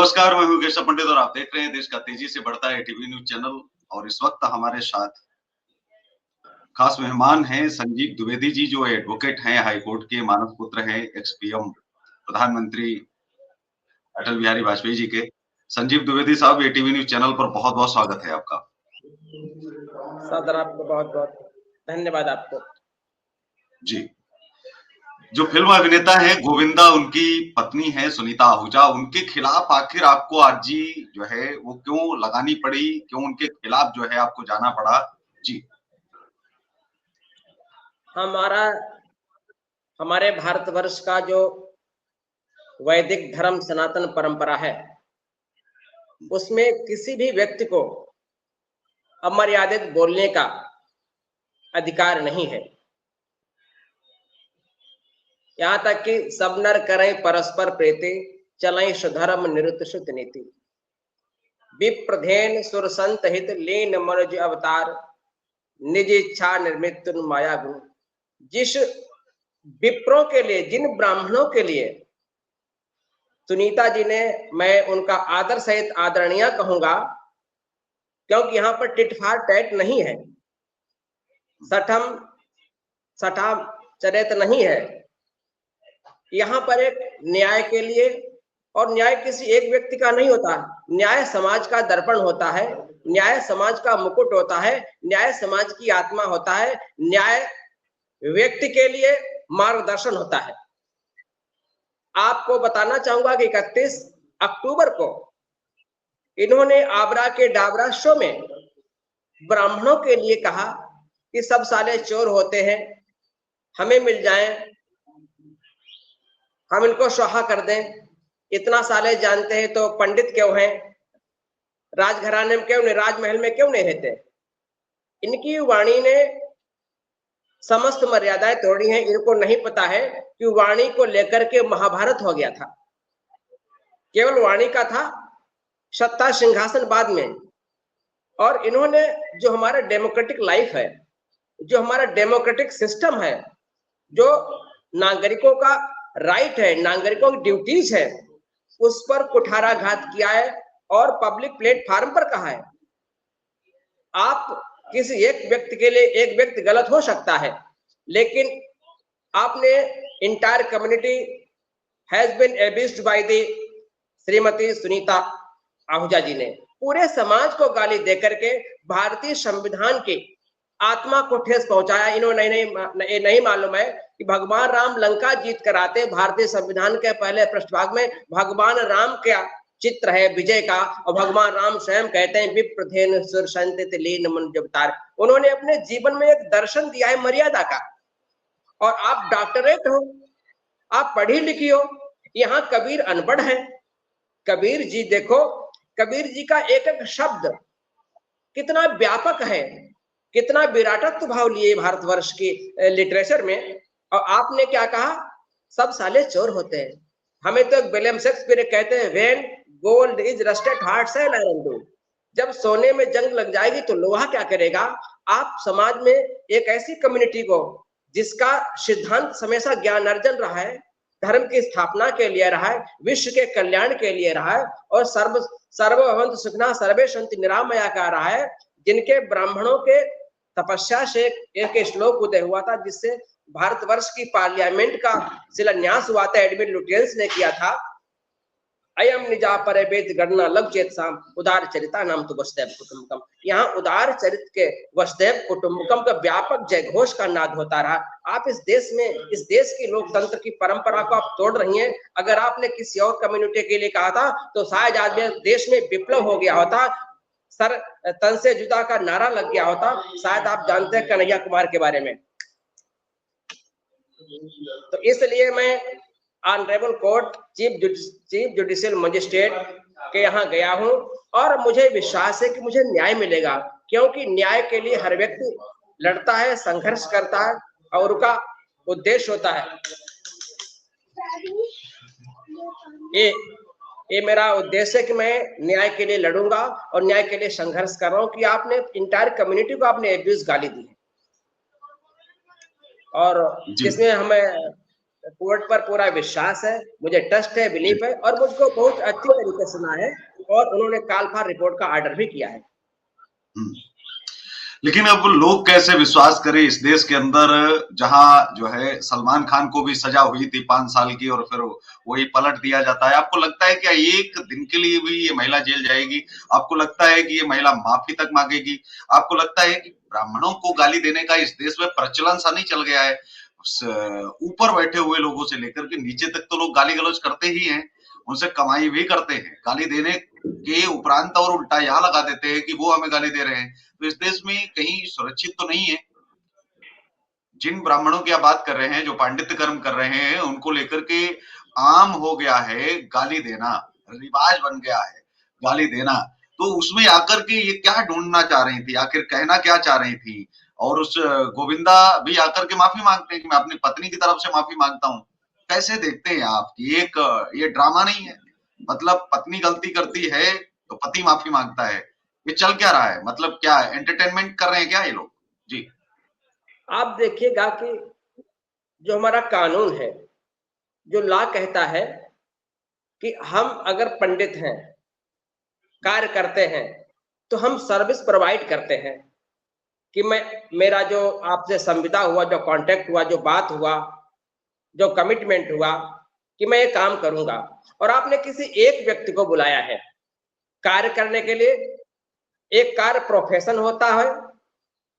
नमस्कार, मैं हूँ केशव पंडित और आप देख रहे हैं देश का तेजी से बढ़ता है टीवी न्यूज़ चैनल। और इस वक्त हमारे साथ खास मेहमान हैं संजीव द्विवेदी जी, जो एडवोकेट हैं, हाई कोर्ट के मानस पुत्र हैं, एक्स पीएम प्रधानमंत्री अटल बिहारी वाजपेयी जी के। संजीव द्विवेदी साहब, ये टीवी न्यूज़ चैनल पर बहुत-बहुत स्वागत है आपका। सर, आपको बहुत-बहुत धन्यवाद आपको। जी। जो फिल्म अभिनेता हैं गोविंदा, उनकी पत्नी है सुनीता आहूजा, उनके खिलाफ आखिर आपको आरजी जो है वो क्यों लगानी पड़ी? क्यों उनके खिलाफ जो है आपको जाना पड़ा? जी। हमारे भारतवर्ष का जो वैदिक धर्म सनातन परंपरा है, उसमें किसी भी व्यक्ति को अमर्यादित बोलने का अधिकार नहीं है। यहाँ तक कि सब नर करें परस्पर प्रीति, चलें सुधर्म निरुत सुत नीति। विप्रधेन सुर संत हित लीन मनुज अवतार, निज इच्छा निर्मित माया गुण। जिस विप्रों के लिए, जिन ब्राह्मणों के लिए सुनीता जी ने, मैं उनका आदर सहित आदरणीय कहूंगा, क्योंकि यहाँ पर टिट फॉर टैट नहीं है, सठा चरित नहीं है। यहाँ पर एक न्याय के लिए, और न्याय किसी एक व्यक्ति का नहीं होता, न्याय समाज का दर्पण होता है, न्याय समाज का मुकुट होता है, न्याय समाज की आत्मा होता है, न्याय व्यक्ति के लिए मार्गदर्शन होता है। आपको बताना चाहूंगा कि 31 अक्टूबर को इन्होंने आबरा के डाबरा शो में ब्राह्मणों के लिए कहा कि सब साले चोर होते हैं, हमें मिल जाएं, हम इनको स्वाहा कर दें। इतना साले जानते हैं तो पंडित क्यों हैं, राजघराने में क्यों नहीं, राजमहल में क्यों नहीं रहते। इनकी वाणी ने समस्त मर्यादाएं तोड़ी हैं। इनको नहीं पता है कि वाणी को लेकर के महाभारत हो गया था। केवल वाणी का था, सत्ता सिंहासन बाद में। और इन्होंने जो हमारा डेमोक्रेटिक लाइफ है, जो हमारा डेमोक्रेटिक सिस्टम है, जो नागरिकों का राइट है, नागरिकों की ड्यूटीज है, उस पर कुठाराघात किया है और पब्लिक प्लेटफॉर्म पर कहा है। आप किसी एक व्यक्ति के लिए, एक व्यक्ति गलत हो सकता है, लेकिन आपने entire community has been abused by the Shrimati Sunita Ahuja ji ने पूरे समाज को गाली देकर के भारतीय संविधान की आत्मा को ठेस पहुंचाया। इन्होंने नहीं मालूम है कि भगवान राम लंका जीत कर आते, भारतीय संविधान के पहले पृष्ठभाग में भगवान राम का चित्र है विजय का, और भगवान राम स्वयं कहते हैं विप्रधेन सुर संत लीन मनुज अवतार। उन्होंने अपने जीवन में एक दर्शन दिया है मर्यादा का। और आप डॉक्टरेट हो, आप पढ़ी लिखी हो, यहाँ कबीर अनपढ़ है। कबीर जी देखो, कबीर जी का एक एक शब्द कितना व्यापक है, कितना विराटत्व भाव लिए भारतवर्ष की लिटरेचर में। और आपने क्या कहा, सब साले चोर होते हैं। हमें तो विलियम शेक्सपियर कहते हैं, when gold is rusted heart sell iron do. जब सोने में जंग लग जाएगी तो लोहा क्या करेगा। आप समाज में एक ऐसी कम्युनिटी को, जिसका सिद्धांत हमेशा ज्ञान अर्जन रहा है, धर्म की स्थापना के लिए रहा है, विश्व के कल्याण के लिए रहा है, और सर्वभवन्तु सुखिनः सर्वे सन्तु निरामया का रहा है, जिनके ब्राह्मणों के तपस्या से एक श्लोक उदय हुआ था, जिससे भारतवर्ष की पार्लियामेंट का शिलान्यास हुआ था, एडमिन लुटियंस ने किया था। अयम निजा परे वेद गणना लग चेत साम उदार चरिता नाम तो वसुदेव कुटुंबकम। यहाँ उदार चरित के वसुदेव कुटुंबकम का व्यापक जय घोष का नाद होता रहा। आप इस देश में, इस देश की लोकतंत्र की परंपरा को आप तोड़ रही हैं। अगर आपने किसी और कम्युनिटी के लिए कहा था तो शायद आज देश में विप्लव हो गया होता, सर तन से जुदा का नारा लग गया होता। शायद आप जानते हैं कन्हैया कुमार के बारे में। तो इसलिए मैं honourable court chief judicial magistrate के यहाँ गया हूँ, और मुझे विश्वास है कि मुझे न्याय मिलेगा, क्योंकि न्याय के लिए हर व्यक्ति लड़ता है, संघर्ष करता है, और उसका उद्देश्य होता है। ये मेरा उद्देश्य है कि मैं न्याय के लिए लड़ूंगा और न्याय के लिए संघर्ष कर रहा हूँ। कि आपने इंटायर कम्युनिटी को आपने एब्यूज गाली दी है, और जिसमें हमें कोर्ट पर पूरा विश्वास है, मुझे ट्रस्ट है, बिलीफ है और मुझको बहुत अच्छी तरीके से सुना है और उन्होंने काल फार रिपोर्ट का ऑर्डर भी किया है। लेकिन अब लोग कैसे विश्वास करें इस देश के अंदर जहां जो है सलमान खान को भी सजा हुई थी 5 साल की और फिर वही पलट दिया जाता है। आपको लगता है क्या एक दिन के लिए भी ये महिला जेल जाएगी? आपको लगता है कि ये महिला माफी तक मांगेगी? आपको लगता है कि ब्राह्मणों को गाली देने का इस देश में प्रचलन सा नहीं चल गया है? ऊपर बैठे हुए लोगों से लेकर के नीचे तक तो लोग गाली गलौज करते ही हैं, उनसे कमाई भी करते हैं। गाली देने के उपरांत और उल्टा यहाँ लगा देते हैं कि वो हमें गाली दे रहे हैं। तो इस देश में कहीं सुरक्षित तो नहीं है। जिन ब्राह्मणों की आप बात कर रहे हैं, जो पांडित्य कर्म कर रहे हैं, उनको लेकर के आम हो गया है गाली देना, रिवाज बन गया है गाली देना। तो उसमें आकर के ये क्या ढूंढना चाह रही थी, आखिर कहना क्या चाह रही थी? और उस गोविंदा भी आकर के माफी मांगते हैं कि मैं अपनी पत्नी की तरफ से माफी मांगता हूँ। कैसे देखते हैं आप कि एक ये ड्रामा नहीं है? मतलब पत्नी गलती करती है तो पति माफी मांगता है। ये चल क्या रहा है? मतलब क्या एंटरटेनमेंट कर रहे हैं क्या ये लोग? जी। आप देखिएगा कि जो हमारा कानून है, जो लॉ कहता है कि हम अगर पंडित हैं, कार्य करते हैं, तो हम सर्विस प्रोवाइड करते हैं कि मेरा जो आपसे संविदा हुआ, जो कॉन्टेक्ट हुआ, जो बात हुआ, जो कमिटमेंट हुआ कि मैं ये काम करूंगा और आपने किसी एक व्यक्ति को बुलाया है कार्य करने के लिए। एक कार्य प्रोफेशन होता है,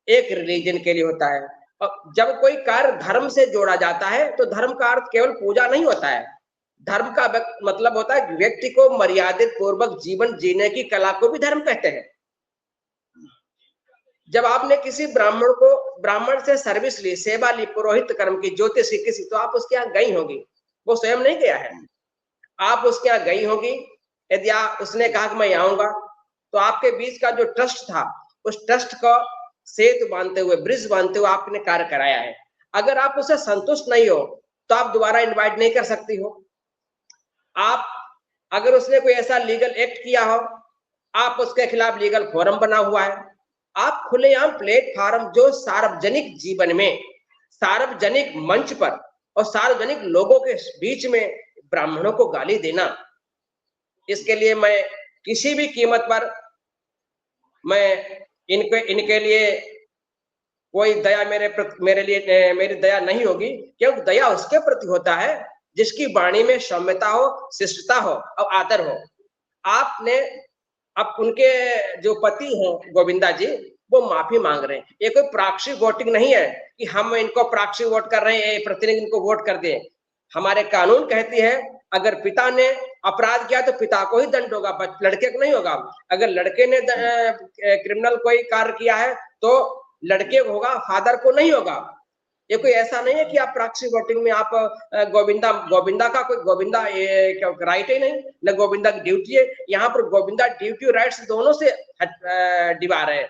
एक रिलीजन के लिए होता है। और जब कोई कार्य धर्म से जोड़ा जाता है तो धर्म का अर्थ केवल पूजा नहीं होता है। धर्म का मतलब होता है व्यक्ति को मर्यादित पूर्वक जीवन जीने की कला को भी धर्म कहते हैं। जब आपने किसी ब्राह्मण से सर्विस ली, सेवा ली, पुरोहित कर्म की, ज्योतिष की किसी, तो आप उसके यहाँ गई होगी, वो स्वयं नहीं गया है, आप उसके यहाँ गई होगी। यदि उसने कहा कि मैं आऊंगा, तो आपके बीच का जो ट्रस्ट था, उस ट्रस्ट को सेतु बांधते हुए, ब्रिज बांधते हुए आपने कार्य कराया है। अगर आप उससे संतुष्ट नहीं हो तो आप दोबारा इनवाइट नहीं कर सकती हो। आप अगर उसने कोई ऐसा लीगल एक्ट किया हो, आप उसके खिलाफ लीगल फोरम बना हुआ है। आप खुलेआम प्लेटफॉर्म जो सार्वजनिक जीवन में, सार्वजनिक मंच पर और सार्वजनिक लोगों के बीच में ब्राह्मणों को गाली देना, इसके लिए मैं किसी भी कीमत पर मैं इनके लिए कोई दया मेरे लिए मेरी दया नहीं होगी, क्योंकि दया उसके प्रति होता है जिसकी वाणी में सौम्यता हो, शिष्टता हो और आदर हो। आपने अब उनके जो पति हैं गोविंदा जी, वो माफी मांग रहे हैं। ये कोई प्रॉक्सी वोटिंग नहीं है कि हम इनको प्रॉक्सी वोट कर रहे हैं, प्रतिनिधि इनको वोट कर दें। हमारे कानून कहती है अगर पिता ने अपराध किया तो पिता को ही दंड होगा, लड़के को नहीं होगा। अगर लड़के ने क्रिमिनल कोई कार्य किया है तो लड़के को होगा, फादर को नहीं होगा। ये कोई ऐसा नहीं है कि आप प्रॉक्सी वोटिंग में आप गोविंदा का कोई गोविंदा राइट ही नहीं, न गोविंदा की ड्यूटी है। यहाँ पर गोविंदा ड्यूटी राइट्स दोनों से डिबा रहे हैं।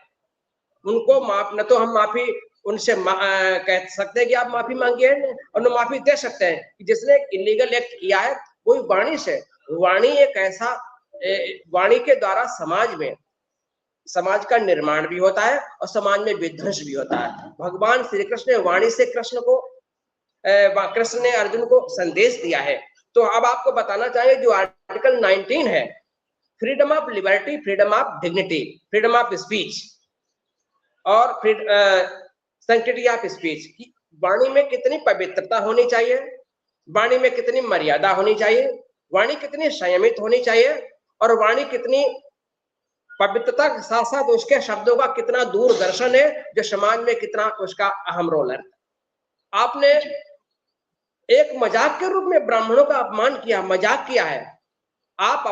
उनको न तो हम माफी उनसे कह सकते हैं कि आप माफी मांगिए, और न माफी दे सकते हैं कि जिसने इलीगल एक्ट किया है वो वाणी से। वाणी एक ऐसा, वाणी के द्वारा समाज का निर्माण भी होता है और समाज में विध्वंस भी होता है। भगवान श्री कृष्ण ने वाणी से कृष्ण ने अर्जुन को संदेश दिया है। तो अब आपको बताना चाहिए जो आर्टिकल 19 है, freedom of liberty, freedom of dignity, freedom of speech और सैंक्टिटी ऑफ स्पीच की वाणी में कितनी पवित्रता होनी चाहिए, वाणी में कितनी मर्यादा होनी चाहिए, वाणी कितनी संयमित होनी चाहिए और वाणी कितनी पवित्रता के साथ साथ उसके शब्दों का कितना दूरदर्शन है, जो समाज में कितना उसका अहम रोल है। आपने एक मजाक के रूप में ब्राह्मणों का अपमान किया, मजाक किया है। आप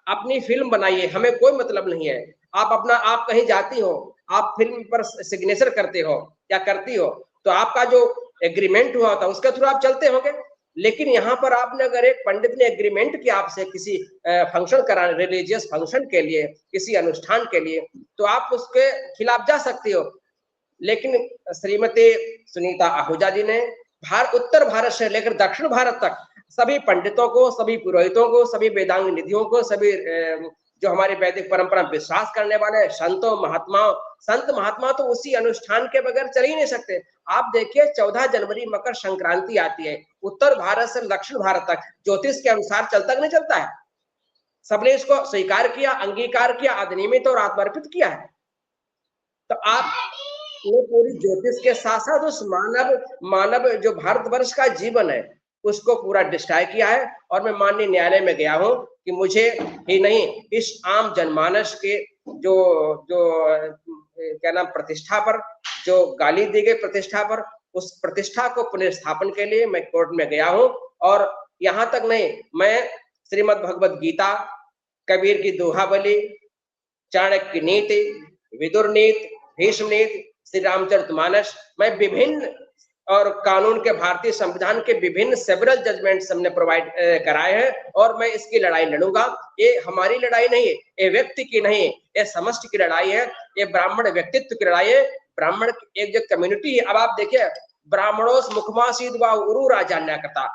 अपनी फिल्म बनाइए, हमें कोई मतलब नहीं है। आप कहीं जाती हो, आप फिल्म पर सिग्नेचर करते हो या करती हो, तो आपका जो एग्रीमेंट हुआ था उसके थ्रू आप चलते होंगे। लेकिन यहाँ पर आपने अगर एक पंडित ने एग्रीमेंट किया आपसे किसी फंक्शन कराने, रिलीजियस फंक्शन के लिए, किसी अनुष्ठान के लिए, तो आप उसके खिलाफ जा सकती हो। लेकिन श्रीमती सुनीता आहूजा जी ने उत्तर भारत से लेकर दक्षिण भारत तक सभी पंडितों को, सभी पुरोहितों को, सभी वेदांग निधियों को, सभी जो हमारी वैदिक परंपरा में विश्वास करने वाले संतों महात्माओं, संत महात्मा तो उसी अनुष्ठान के बगैर चल ही नहीं सकते। आप देखिए 14 जनवरी मकर संक्रांति आती है, उत्तर भारत से दक्षिण भारत तक ज्योतिष के अनुसार चलता कि नहीं चलता है? सबने इसको स्वीकार किया, अंगीकार किया, अधिनियमित और आत्मर्पित किया है। तो आप ने पूरी ज्योतिष के साथ साथ उस मानव जो भारतवर्ष का जीवन है उसको पूरा डिस्ट्रॉय किया है। और मैं माननीय न्यायालय में गया हूं कि मुझे ही नहीं, इस आम जनमानस के जो जो क्या नाम प्रतिष्ठा पर जो गाली दी गई प्रतिष्ठा पर, उस प्रतिष्ठा को पुनर्स्थापन के लिए मैं कोर्ट में गया हूं। और यहां तक नहीं, मैं श्रीमद् भगवद गीता, कबीर की दोहावली, चाणक्य नीति, विदुर नीति, भीष्म नीति, श्री रामचरितमानस, मैं विभिन्न और कानून के भारतीय संविधान के विभिन्न सेवरल जजमेंट्स हमने प्रोवाइड कराए हैं। और मैं इसकी लड़ाई लड़ूंगा। ये हमारी लड़ाई नहीं है, ये व्यक्ति की नहीं है, ये समष्टि की लड़ाई है, ये ब्राह्मण व्यक्तित्व की लड़ाई है। ब्राह्मण एक जो कम्युनिटी है, अब आप देखिए, ब्राह्मणों मुखमासीद व उरु राजान्या करता,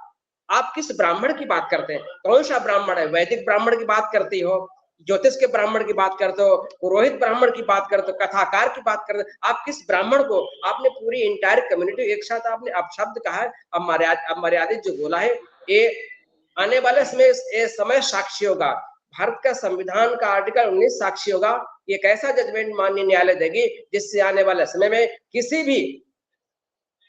आप किस ब्राह्मण की बात करते हैं? कौन सा ब्राह्मण है? वैदिक ब्राह्मण की बात करती हो, ज्योतिष के ब्राह्मण की बात करते हो, पुरोहित ब्राह्मण की बात करते हो, कथाकार की बात करते हो, आप किस ब्राह्मण को? आपने पूरी इंटायर कम्युनिटी एक साथ आपने अपशब्द कहा है, अमर्यादित जो बोला है, ये आने वाले समय साक्षी होगा। भारत का संविधान का आर्टिकल 19 साक्षी होगा। ये कैसा जजमेंट माननीय न्यायालय देगी जिससे आने वाले समय में किसी भी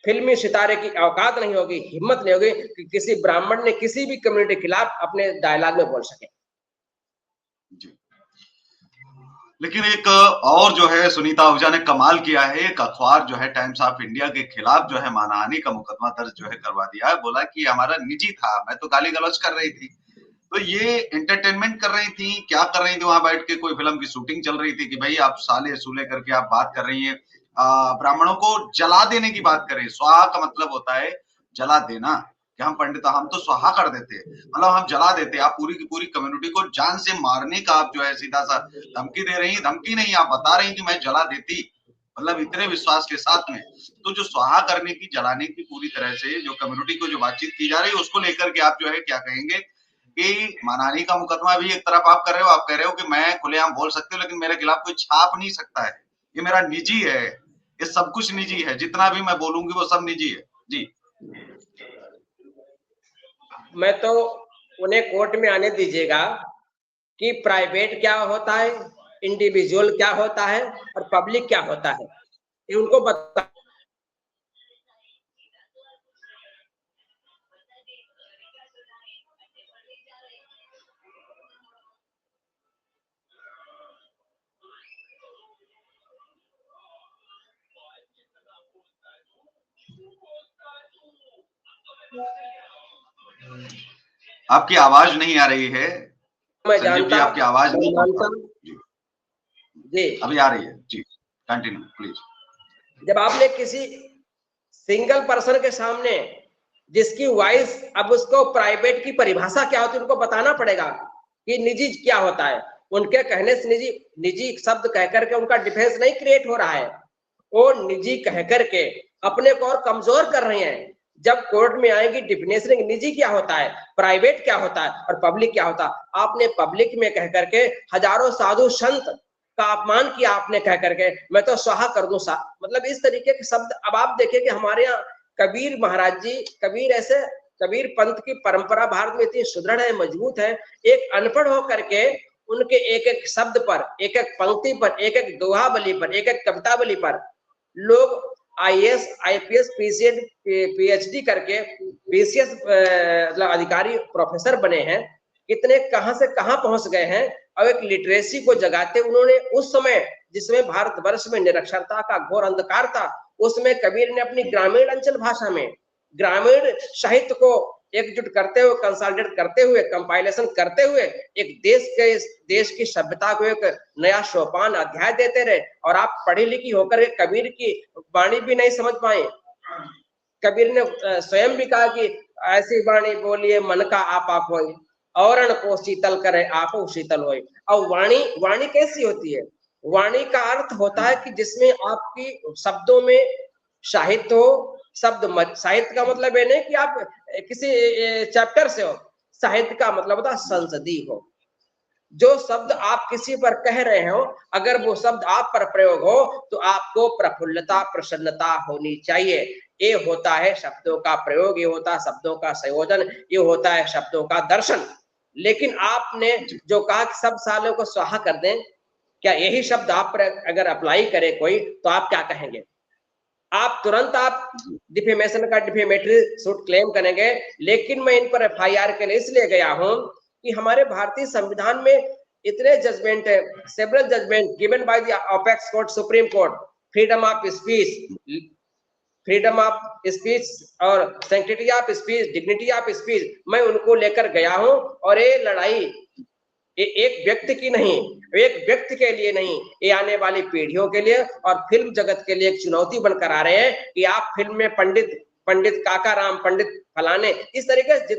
फिल्मी सितारे की औकात नहीं होगी, हिम्मत नहीं होगी कि किसी ब्राह्मण ने किसी भी कम्युनिटी के खिलाफ अपने डायलॉग में बोल सके। जी। लेकिन एक और जो है सुनीता आहूजा ने कमाल किया है, एक अखबार जो है टाइम्स ऑफ इंडिया के खिलाफ जो है मानहानि का मुकदमा दर्ज जो है करवा दिया है। बोला कि हमारा निजी था, मैं तो गाली गलौज कर रही थी, तो ये एंटरटेनमेंट कर रही थी, क्या कर रही थी वहां बैठ के? कोई फिल्म की शूटिंग चल रही थी कि भाई आप साले सूले करके आप बात कर रही है, ब्राह्मणों को जला देने की बात कर रही है। स्वाहा का मतलब होता है जला देना, कि हम पंडित हम तो स्वाहा कर देते, मतलब हम जला देते। आप पूरी की पूरी कम्युनिटी को जान से मारने का आप जो है सीधा सा धमकी दे रही, धमकी नहीं, आप बता रही कि मैं जला देती, मतलब इतने विश्वास के साथ में। तो जो स्वाहा करने की, जलाने की पूरी तरह से जो कम्युनिटी को जो बातचीत की जा रही है उसको लेकर के आप जो है क्या कहेंगे कि मानहानि का मुकदमा भी एक तरफ आप कर रहे हो, आप कह रहे हो कि मैं खुलेआम बोल सकते हो लेकिन मेरे खिलाफ कोई छाप नहीं सकता है, ये मेरा निजी है, ये सब कुछ निजी है, जितना भी मैं बोलूंगी वो सब निजी है। जी। मैं तो उन्हें कोर्ट में आने दीजिएगा कि प्राइवेट क्या होता है, इंडिविजुअल क्या होता है और पब्लिक क्या होता है, ये उनको बता। आपकी आवाज नहीं आ रही है मैं संजीव जी, आपकी आवाज नहीं आ रही जी, अभी आ रही है जी, कंटिन्यू प्लीज। जब आपने किसी सिंगल पर्सन के सामने जिसकी वॉइस, अब उसको प्राइवेट की परिभाषा क्या होती है उनको बताना पड़ेगा कि निजी क्या होता है। उनके कहने से निजी निजी शब्द कहकर के उनका डिफेंस नहीं क्रिएट हो रहा है, वो निजी कहकर के अपने को और कमजोर कर रहे हैं। जब कोर्ट में आएगी डिफिनेशन निजी क्या होता है, प्राइवेट क्या होता है और पब्लिक क्या होता है। आपने पब्लिक में कह करके हजारों साधु संत का अपमान किया, आपने कह करके मैं तो स्वाहा कर दूं सा, मतलब इस तरीके के शब्द। अब आप देखिए कि हमारे यहाँ कबीर महाराज जी, कबीर पंथ की परंपरा भारत में इतनी सुदृढ़ है, मजबूत है। एक अनपढ़ होकर के उनके एक एक शब्द पर, एक एक पंक्ति पर, एक एक दोहावली पर, एक एक कवितावली पर लोग IAS, IPS, PhD करके BCS मतलब अधिकारी प्रोफेसर बने हैं। कितने कहां से कहां पहुंच गए हैं। और एक लिटरेसी को जगाते उन्होंने उस समय जिसमें भारतवर्ष में निरक्षरता का घोर अंधकार था, उसमें कबीर ने अपनी ग्रामीण अंचल भाषा में ग्रामीण साहित्य को एकजुट करते हुए, कंसोलिडेट करते हुए, कंपाइलेशन करते हुए एक देश की सभ्यता को एक नया सोपान अध्याय देते रहे। और आप पढ़ी लिखी होकर कबीर की वाणी भी नहीं समझ पाए। कबीर ने स्वयं भी कहा कि ऐसी वाणी बोलिए मन का आपा कोई, औरण को शीतल करे आपो शीतल होए। और वाणी कैसी होती है? वाणी का अर्थ होता है कि जिसमें आपकी शब्दों में साहित्य हो। साहित्य का मतलब ये नहीं कि आप किसी चैप्टर से हो, साहित्य का मतलब होता है संसदीय हो। जो शब्द आप किसी पर कह रहे हो, अगर वो शब्द आप पर प्रयोग हो तो आपको प्रफुल्लता प्रसन्नता होनी चाहिए। ये होता है शब्दों का प्रयोग, ये होता है शब्दों का संयोजन, ये होता है शब्दों का दर्शन। लेकिन आपने जो कहा कि सब सालों को स्वाहा कर दें, क्या यही शब्द आप पर अगर अप्लाई करे कोई तो आप क्या कहेंगे? आप तुरंत आप डिफेमेशन का डिफेमेटरी सूट क्लेम करेंगे। लेकिन मैं इन पर एफआईआर के लिए इसलिए गया हूं कि हमारे भारतीय संविधान में इतने जजमेंट है, several judgement given by the apex court, supreme court, freedom of speech, freedom of speech और sanctity of speech, dignity of speech, मैं उनको लेकर गया हूं। और ये लड़ाई ये एक व्यक्ति की नहीं, एक व्यक्ति के लिए नहीं, ये आने वाली पीढ़ियों के लिए और फिल्म जगत के लिए एक चुनौती बनकर आ रहे हैं कि आप फिल्म में पंडित काकाराम, पंडित फलाने, इस तरीके से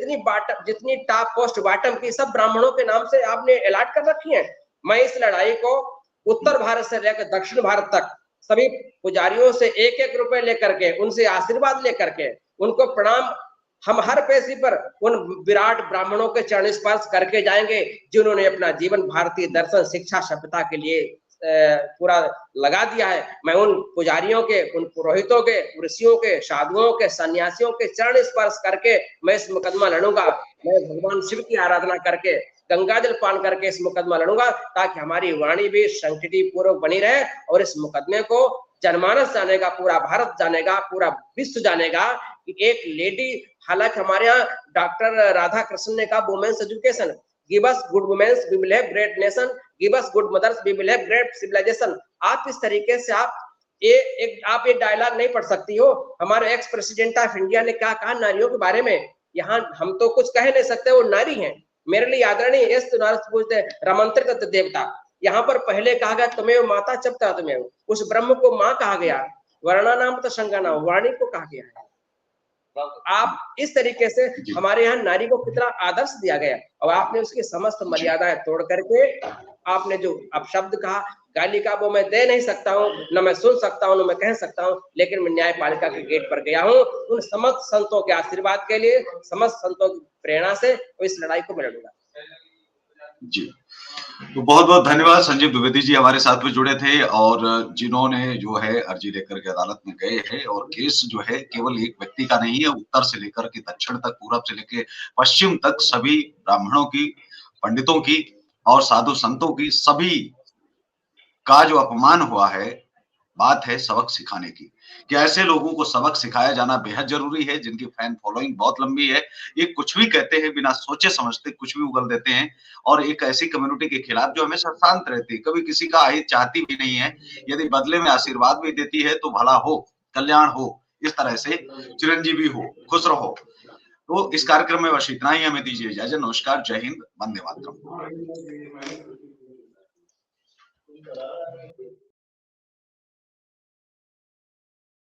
जितनी टॉप पोस्ट बॉटम की सब ब्राह्मणों के नाम से आपने अलॉट कर रखी है। मैं इस लड़ाई को उत्तर भारत से लेकर दक्षिण भारत तक सभी पुजारियों से एक-एक रुपए लेकर के, उनसे आशीर्वाद लेकर के, उनको प्रणाम हम हर पेशी पर उन विराट ब्राह्मणों के चरण स्पर्श करके जाएंगे जिन्होंने अपना जीवन भारतीय दर्शन, शिक्षा, सभ्यता के लिए पूरा लगा दिया है। मैं उन पुजारियों के, उन पुरोहितों के, ऋषियों के, साधुओं के, सन्यासियों के चरण स्पर्श करके मैं इस मुकदमा लड़ूंगा। मैं भगवान शिव की आराधना करके, गंगा जल पान करके इस मुकदमा लड़ूंगा, ताकि हमारी वाणी भी सैंक्टिटी पूर्वक बनी रहे और इस मुकदमे को जनमानस जानेगा, पूरा भारत जानेगा, पूरा विश्व जानेगा कि एक लेडी, हालांकि हमारे यहाँ डॉक्टर राधा कृष्ण ने कहा women's education, give us good women's we will have great nation, give us good mothers we will have great civilisation. आप इस तरीके से आप ये डायलॉग नहीं पढ़ सकती हो। हमारे एक्स प्रेसिडेंट ऑफ इंडिया ने क्या कहा नारियों के बारे में, यहाँ हम तो कुछ कह नहीं सकते, वो नारी हैं। मेरे लिए आदरणीय एस पूछते रमंत्रित देवता, यहाँ पर पहले कहा गया तुम्हें माता चपता, तुम्हें उस ब्रह्म को माँ कहा गया, वर्णा नाम तो संज्ञा, वाणी को कहा गया है। आप इस तरीके से हमारे यहाँ नारी को कितना आदर्श दिया गया और आपने उसकी समस्त मर्यादाएं तोड़ करके आपने जो अब शब्द कहा, गाली का वो मैं दे नहीं सकता हूँ, न मैं सुन सकता हूँ, न मैं कह सकता हूँ, लेकिन मैं न्यायपालिका के गेट पर गया हूँ। उन समस्त संतों के आशीर्वाद के लिए, समस्त संतों की प्रेरणा से इस लड़ाई को मैं लड़ूंगा। जी, तो बहुत-बहुत धन्यवाद। संजीव द्विवेदी जी हमारे साथ में जुड़े थे और जिन्होंने जो है अर्जी लेकर के अदालत में गए हैं और केस जो है केवल एक व्यक्ति का नहीं है, उत्तर से लेकर के दक्षिण तक, पूरब से लेकर पश्चिम तक सभी ब्राह्मणों की, पंडितों की और साधु संतों की, सभी का जो अपमान हुआ है, बात है सबक सिखाने की कि ऐसे लोगों को सबक सिखाया जाना बेहद जरूरी है, जिनकी फैन फॉलोइंग बहुत लंबी है। ये कुछ भी कहते हैं, बिना सोचे समझते कुछ भी उगल देते हैं और एक ऐसी कम्युनिटी के खिलाफ जो हमेशा शांत रहती है, कभी किसी का हित चाहती भी नहीं है। यदि बदले में आशीर्वाद भी देती है तो भला हो, कल्याण हो, इस तरह से चिरंजीवी हो, खुश रहो। तो इस कार्यक्रम में बस इतना ही, हमें दीजिए इजाजत। नमस्कार, जय हिंद, वंदे मातरम।